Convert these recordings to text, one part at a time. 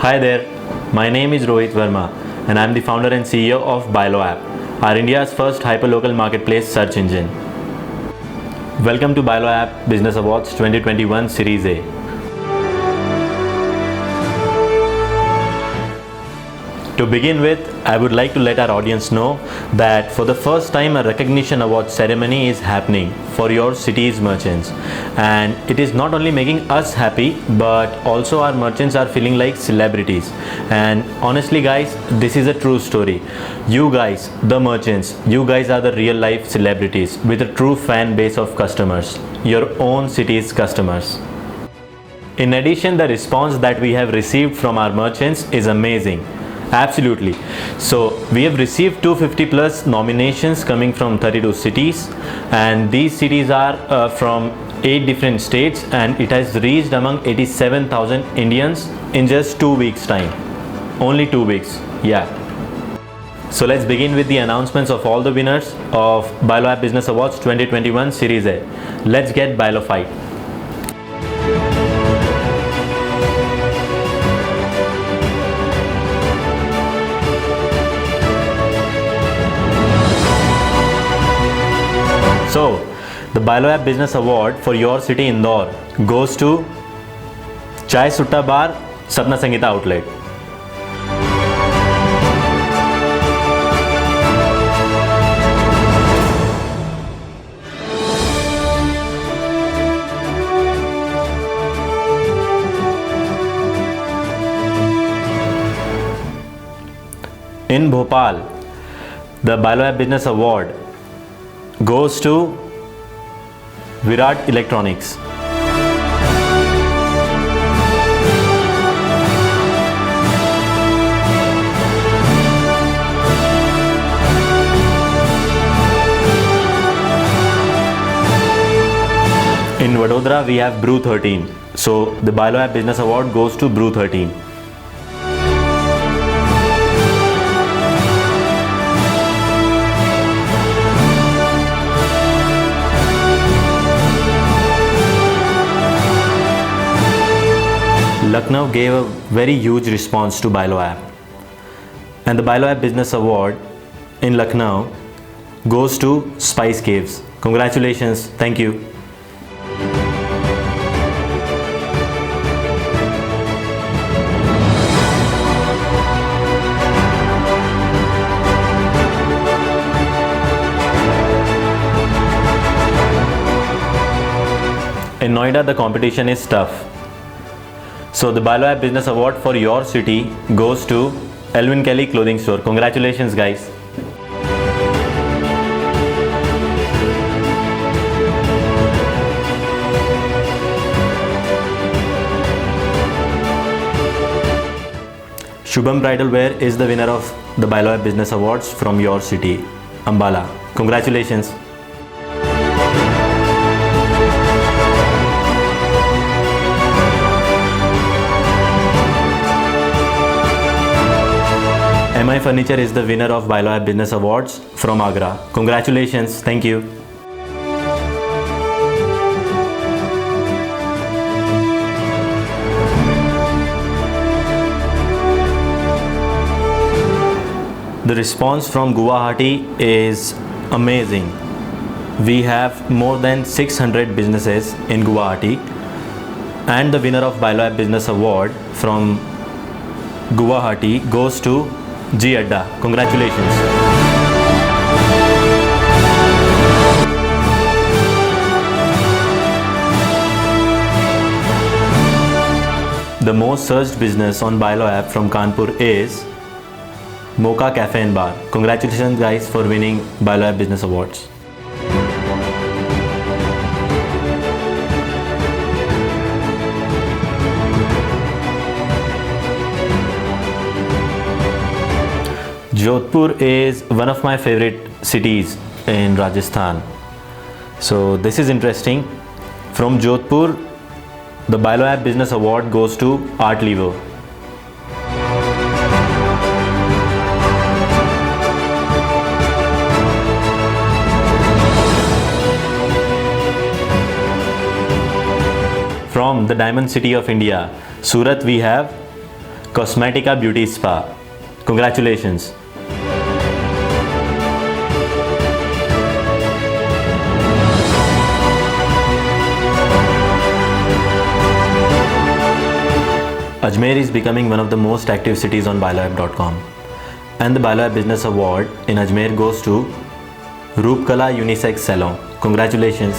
Hi there, my name is Rohit Verma and I am the founder and CEO of Bilo App, our India's first hyperlocal marketplace search engine. Welcome to Bilo App Business Awards 2021 Series A. To begin with, I would like to let our audience know that for the first time a recognition award ceremony is happening for your city's merchants, and it is not only making us happy but also our merchants are feeling like celebrities. And honestly guys, this is a true story. You guys, the merchants, you guys are the real life celebrities with a true fan base of customers, your own city's customers. In addition, the response that we have received from our merchants is amazing. Absolutely. So we have received 250 plus nominations coming from 32 cities, and these cities are from 8 different states, and it has reached among 87,000 Indians in just 2 weeks time. Only 2 weeks. Yeah. So let's begin with the announcements of all the winners of Bilo App Business Awards 2021 Series A. Let's get Bilofied. So, the Bilo App Business Award for your city Indore goes to Chai Sutta Bar, Sapna Sangeeta Outlet. In Bhopal, the Bilo App Business Award goes to Virat Electronics. In Vadodara, we have Brew 13. So the Bilo App Business Award goes to Brew 13. Lucknow gave a very huge response to Bilo App, and the Bilo App Business Award in Lucknow goes to Spice Caves. Congratulations, thank you. In Noida, the competition is tough. So the Bilo App Business Award for your city goes to Elvin Kelly Clothing Store. Congratulations guys. Shubham Bridal Wear is the winner of the Bilo App Business Awards from your city, Ambala. Congratulations. MI Furniture is the winner of Bilo App Business Awards from Agra. Congratulations, thank you. The response from Guwahati is amazing. We have more than 600 businesses in Guwahati, and the winner of Bilo App Business Award from Guwahati goes to G Adda. Congratulations. The most searched business on Bilo App from Kanpur is Mocha Cafe and Bar. Congratulations guys for winning Bilo App Business Awards. Jodhpur is one of my favorite cities in Rajasthan. So this is interesting. From Jodhpur, the Bilo App Business Award goes to Art Levo. From the Diamond City of India, Surat, we have Cosmetica Beauty Spa. Congratulations. Ajmer is becoming one of the most active cities on BioLab.com, and the BioLab Business Award in Ajmer goes to Roopkala Unisex Salon. Congratulations.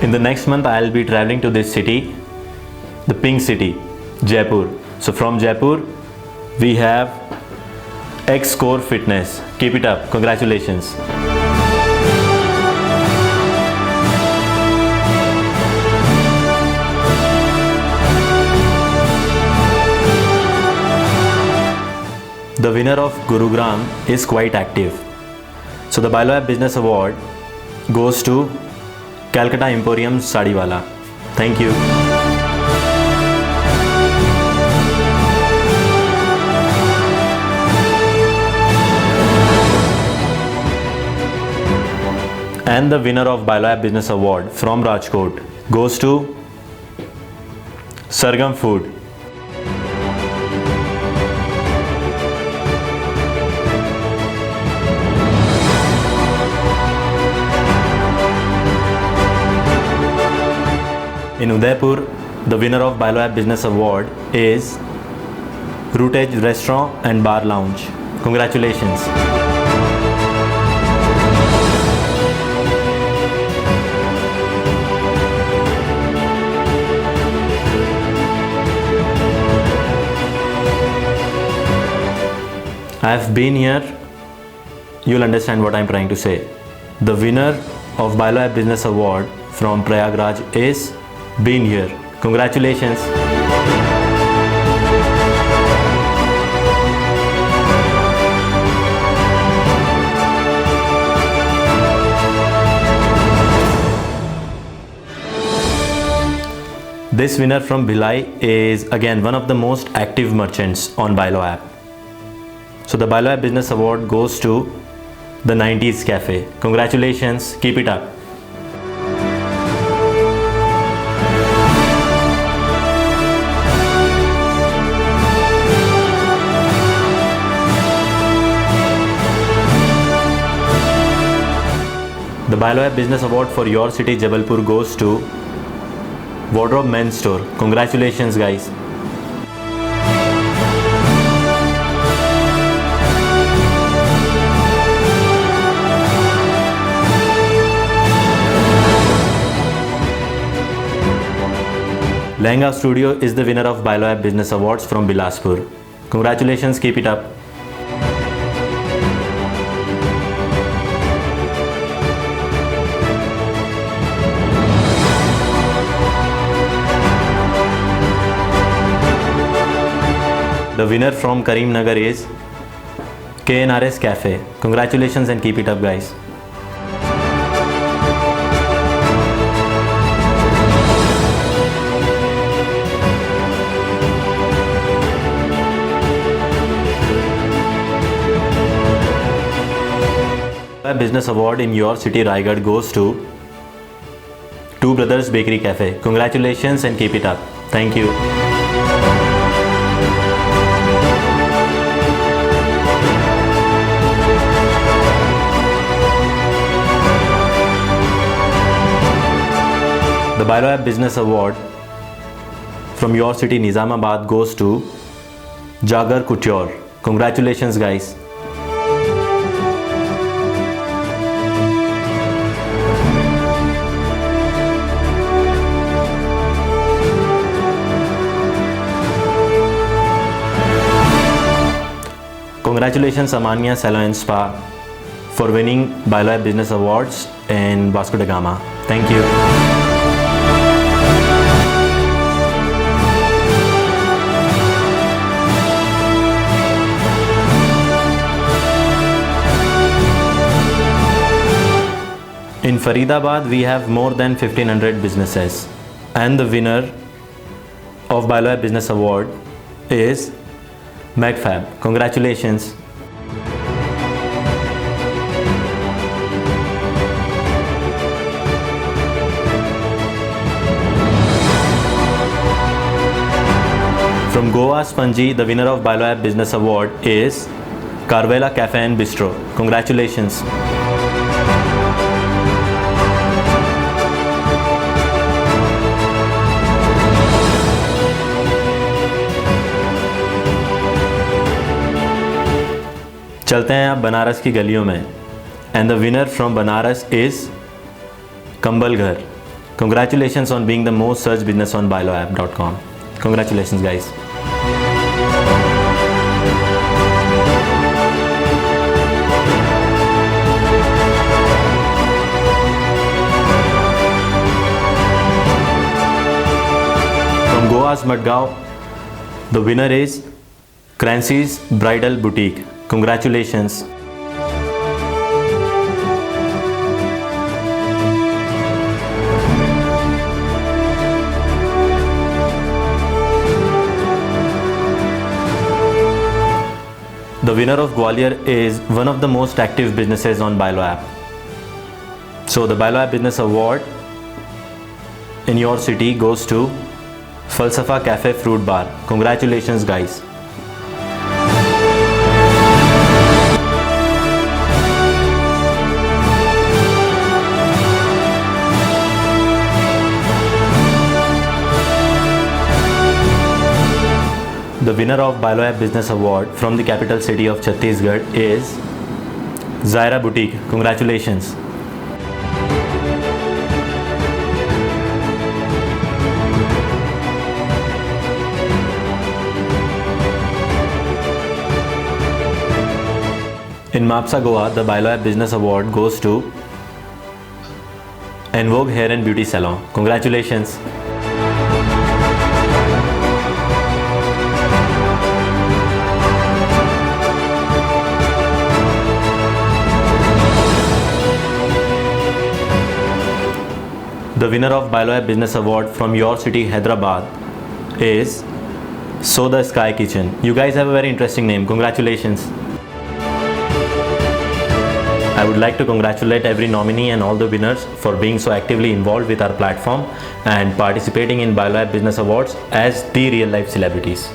In the next month, I'll be traveling to this city, the Pink City, Jaipur. So from Jaipur, we have X-Core Fitness. Keep it up. Congratulations. The winner of Gurugram is quite active. So the BioLab Business Award goes to Calcutta Emporium Sadiwala. Thank you. And the winner of BioLab Business Award from Rajkot goes to Sargam Food. In Udaipur, the winner of BioLab Business Award is Rootage Restaurant and Bar Lounge. Congratulations. I have been here, you'll understand what I'm trying to say. The winner of BioLab Business Award from Prayagraj is Been Here. Congratulations. This winner from Bhilai is again one of the most active merchants on Bilo app. So the Bilo app Business Award goes to the 90s Cafe. Congratulations, keep it up. The Bilo app Business Award for your city Jabalpur goes to Wardrobe Men's Store. Congratulations guys. Lehenga Studio is the winner of Bilo app Business Awards from Bilaspur. Congratulations, keep it up. The winner from Karimnagar is KNRS Cafe. Congratulations and keep it up guys. The Business Award in your city Raigad goes to Two Brothers Bakery Cafe. Congratulations and keep it up. Thank you. The Bilo app Business Award from your city Nizamabad goes to Jagar Couture. Congratulations guys. Congratulations Amania Salon and Spa for winning Bilo app Business Awards in Vasco da Gama. Thank you. In Faridabad, we have more than 1500 businesses, and the winner of Bilo app Business Award is McFab. Congratulations. From Goa Spongy, the winner of BioLab Business Award is Carvela Cafe and Bistro. Congratulations. चलते हैं अब बनारस की गलियों में and the winner from Banaras is कंबल घर. Congratulations on being the most searched business on bioapp.com. Congratulations guys. From Goa's Madgaon, the winner is Crancy's Bridal Boutique. Congratulations. The winner of Gwalior is one of the most active businesses on BioApp. So the BioApp Business Award in your city goes to Falsafa Cafe Fruit Bar. Congratulations guys. The winner of BioApp Business Award from the capital city of Chhattisgarh is Zaira Boutique. Congratulations. In Mapsa, Goa, the BioApp Business Award goes to Envogue Hair and Beauty Salon. Congratulations. The winner of BioApp Business Award from your city, Hyderabad, is So the Sky Kitchen. You guys have a very interesting name. Congratulations. I would like to congratulate every nominee and all the winners for being so actively involved with our platform and participating in BioApp Business Awards as the real life celebrities.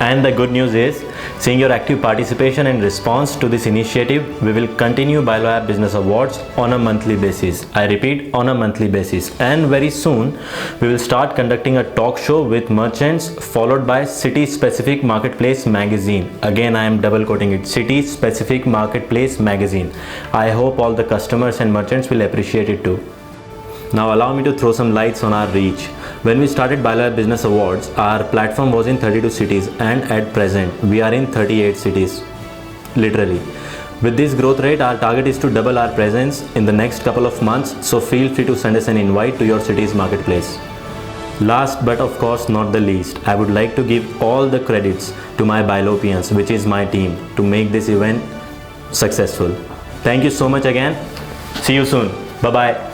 And the good news is, seeing your active participation and response to this initiative, we will continue BioApp Business Awards on a monthly basis. I repeat, on a monthly basis. And very soon, we will start conducting a talk show with merchants followed by City Specific Marketplace Magazine. Again, I am double quoting it, City Specific Marketplace Magazine. I hope all the customers and merchants will appreciate it too. Now allow me to throw some lights on our reach. When we started BioApp Business Awards, our platform was in 32 cities and at present, we are in 38 cities, literally. With this growth rate, our target is to double our presence in the next couple of months, so feel free to send us an invite to your city's marketplace. Last but of course not the least, I would like to give all the credits to my Bilopians, which is my team, to make this event successful. Thank you so much again. See you soon. Bye-bye.